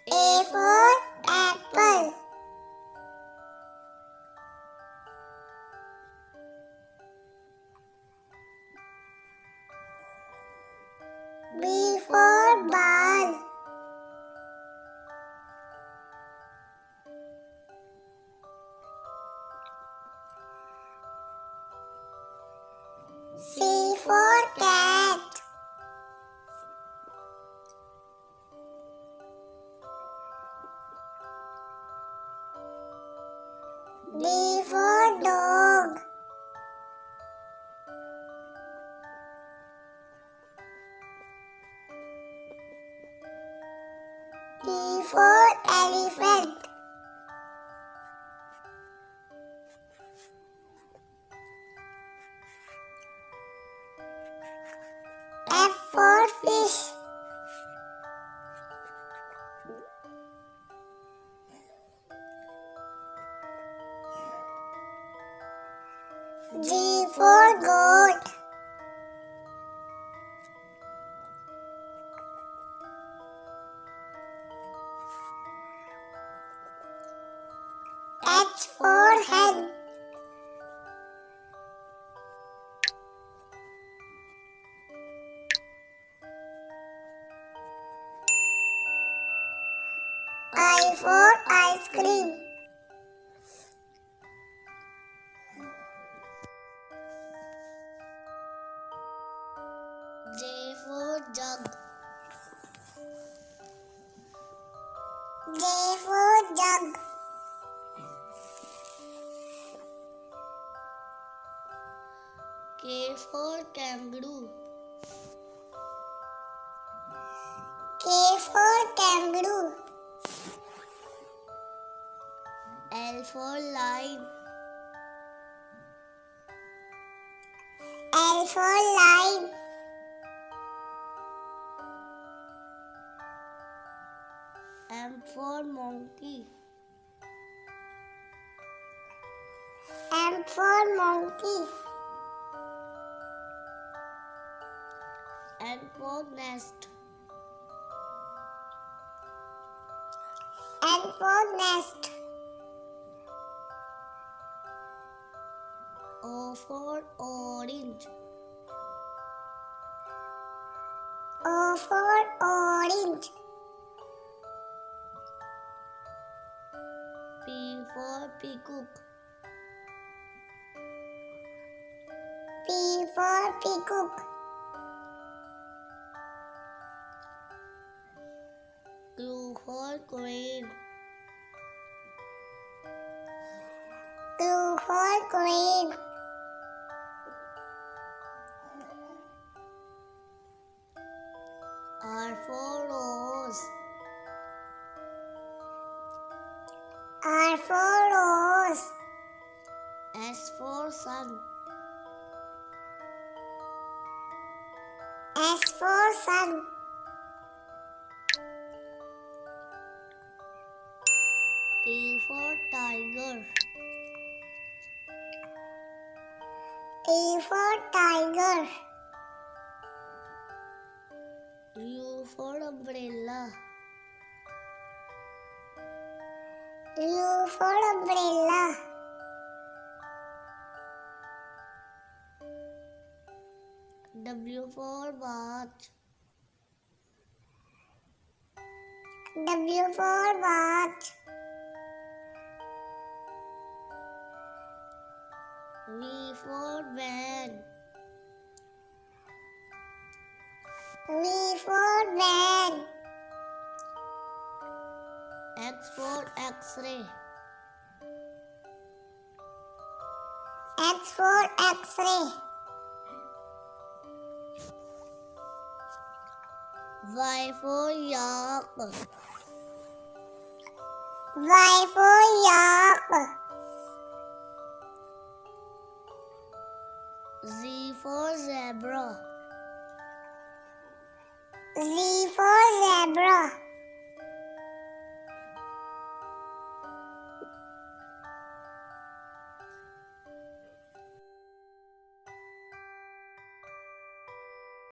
A for apple. B for ball. C for cat. D for dog. E for elephant. F for fish. G for goat. H for hen. I for ice cream. J for jug. J for jug. K for kangaroo. K for kangaroo. L for lion. L for lion. M for monkey. M for monkey. N for nest. N for nest. O for orange. O for orange. P for peacock. P for peacock. Q for queen. Q for queen. R for rose. R for rose. S for sun. S for sun. T for tiger. T for tiger. U for umbrella. U for umbrella. W for watch. W for watch. V for van. V for van. X for X-ray. X for X-ray. Y for yak. Y for yak. Z for zebra. Z for zebra.